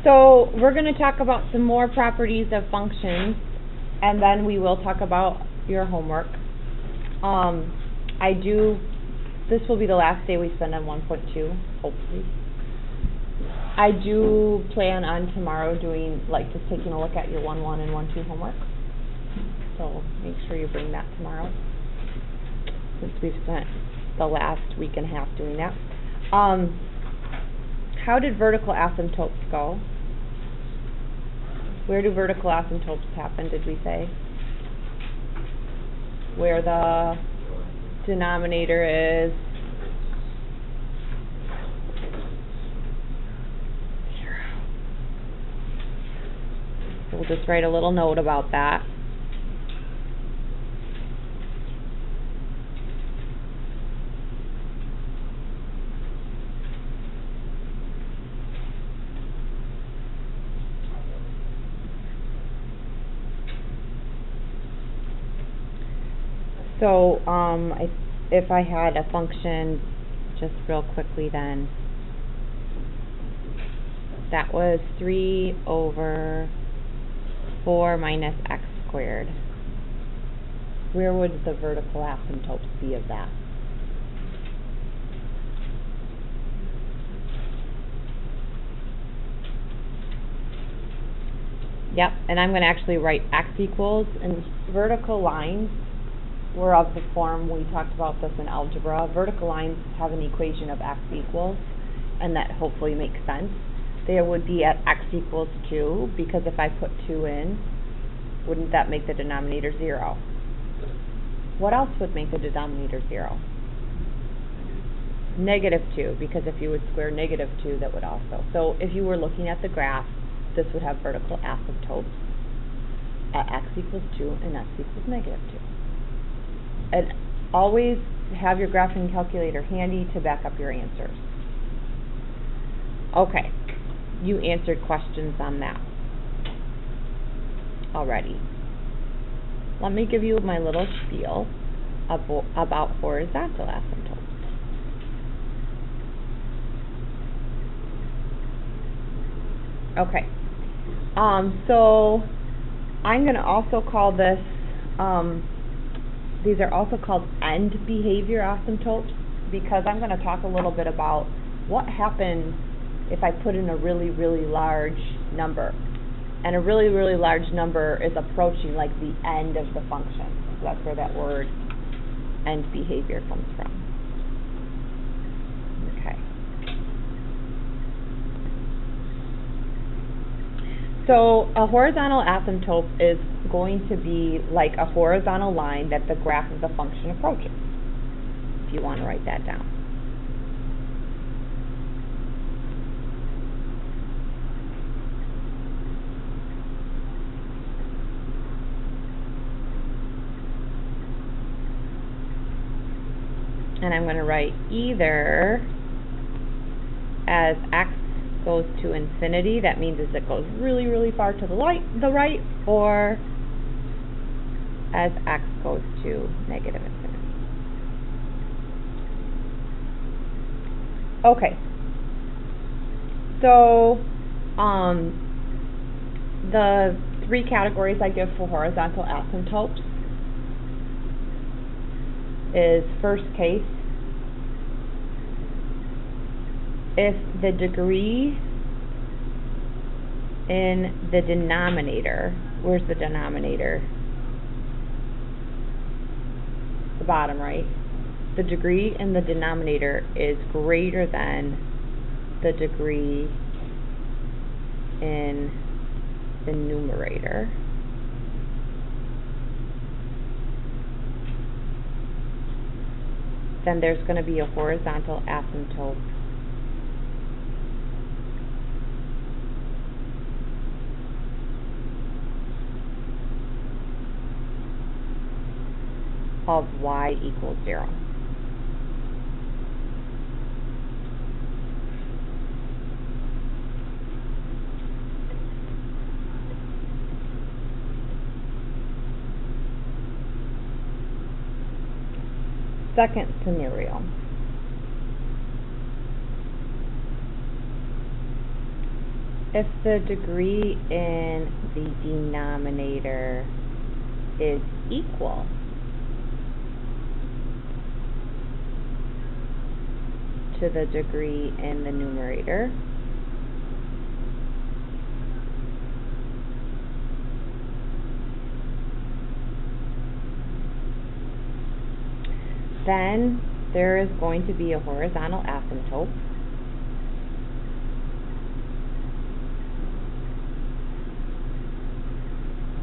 So we're going to talk about some more properties of functions, and then we will talk about your homework. This will be the last day we spend on 1.2, hopefully. I do plan on tomorrow doing, just taking a look at your 1.1 and 1.2 homework. So make sure you bring that tomorrow, since we've spent the last week and a half doing that. How did vertical asymptotes go? Where do vertical asymptotes happen, did we say? Where the denominator is 0. So we'll just write a little note about that. So, if I had a function, just real quickly then, that was 3 over 4 minus x squared. Where would the vertical asymptotes be of that? Yep, and I'm going to actually write x equals, and vertical lines were of the form, we talked about this in algebra. Vertical lines have an equation of x equals, and that hopefully makes sense. There would be at x equals 2, because if I put 2 in, wouldn't that make the denominator 0? What else would make the denominator 0? Negative 2, because if you would square negative 2, that would also. So if you were looking at the graph, this would have vertical asymptotes at x equals 2 and x equals negative 2. And always have your graphing calculator handy to back up your answers. Okay, you answered questions on that already. Let me give you my little spiel about horizontal asymptotes. Okay, so I'm going to also call this, these are also called end behavior asymptotes, because I'm going to talk a little bit about what happens if I put in a really, really large number. And a really, really large number is approaching like the end of the function. So that's where that word end behavior comes from. Okay. So a horizontal asymptote is going to be like a horizontal line that the graph of the function approaches, if you want to write that down. And I'm going to write either as x goes to infinity, that means as it goes really, really far to the right, or as x goes to negative infinity. Okay, so the 3 categories I give for horizontal asymptotes is, first case, if the degree in the denominator, where's the denominator? The bottom, right? The degree in the denominator is greater than the degree in the numerator. Then there's going to be a horizontal asymptote of y equals 0. Second scenario. If the degree in the denominator is equal to the degree in the numerator, then there is going to be a horizontal asymptote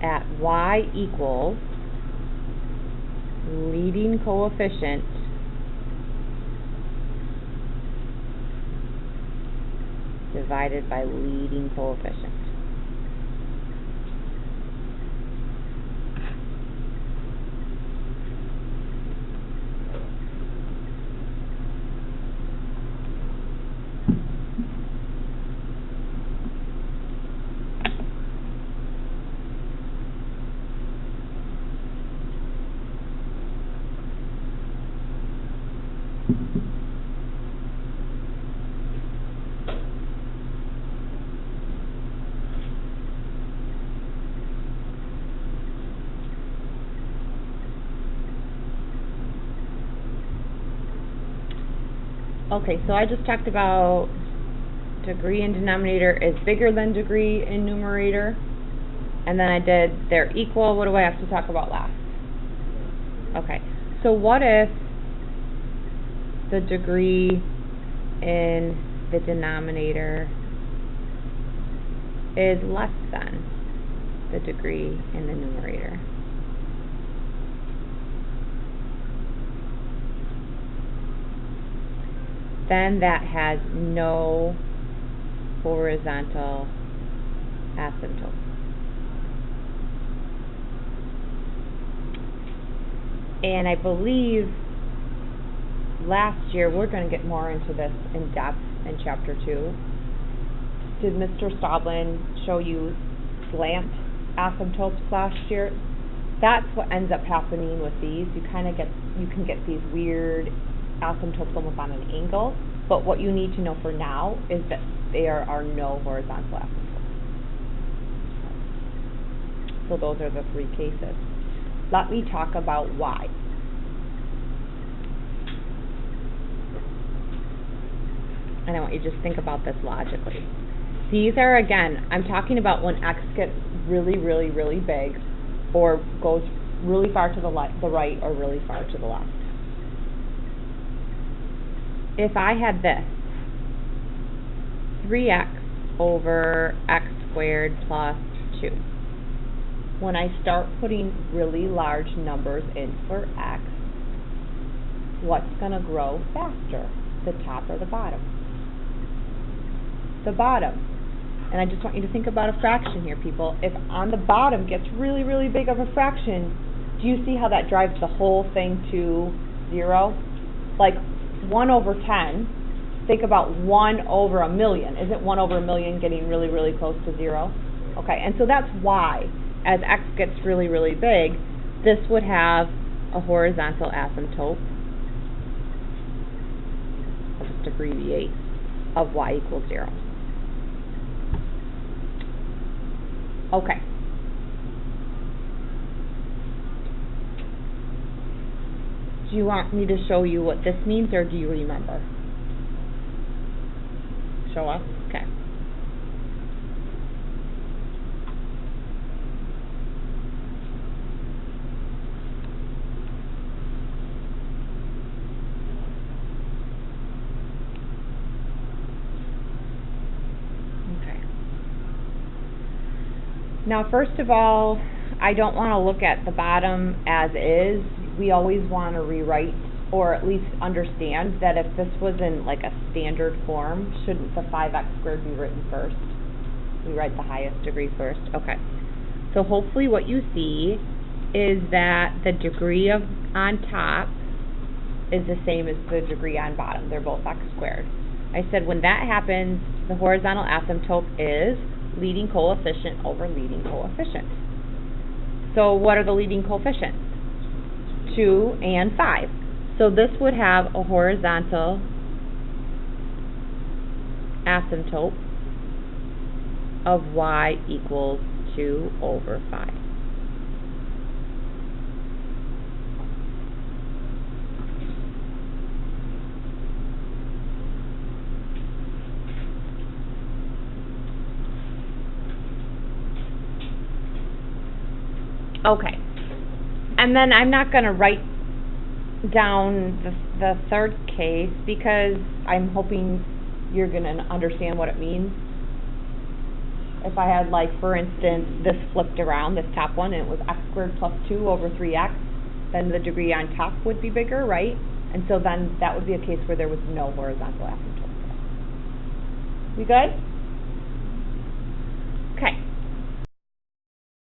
at y equals leading coefficient divided by leading coefficient. Okay, so I just talked about degree in denominator is bigger than degree in numerator, and then I did they're equal. What do I have to talk about last? Okay, so what if the degree in the denominator is less than the degree in the numerator? Then that has no horizontal asymptote. And I believe last year, we're going to get more into this in depth in Chapter 2. Did Mr. Staublin show you slant asymptotes last year? That's what ends up happening with these. You can get these weird asymptotes almost on an angle, but what you need to know for now is that there are no horizontal asymptotes. So those are the three cases. Let me talk about why. And I want you to just think about this logically. These are, again, I'm talking about when x gets really, really, really big, or goes really far to the right or really far to the left. If I had this, 3x over x squared plus 2. When I start putting really large numbers in for x, what's going to grow faster, the top or the bottom? The bottom. And I just want you to think about a fraction here, people. If on the bottom gets really, really big of a fraction, do you see how that drives the whole thing to 0? Like 1 over 10, think about 1 over a million. Isn't 1 over a million getting really, really close to 0? Okay, and so that's why, as x gets really, really big, this would have a horizontal asymptote, I'll just abbreviate, of y equals 0. Okay. Do you want me to show you what this means, or do you remember? Show us? Okay. Okay. Now, first of all, I don't want to look at the bottom as is. We always want to rewrite, or at least understand that if this was in like a standard form, shouldn't the 5x squared be written first? We write the highest degree first. Okay. So hopefully what you see is that the degree on top is the same as the degree on bottom. They're both x squared. I said when that happens, the horizontal asymptote is leading coefficient over leading coefficient. So what are the leading coefficients? 2 and 5. So this would have a horizontal asymptote of y equals 2 over 5. Okay, and then I'm not going to write down the third case because I'm hoping you're going to understand what it means. If I had, like, for instance, this flipped around, this top one, and it was x squared plus 2 over 3x, then the degree on top would be bigger, right? And so then that would be a case where there was no horizontal asymptote. We good?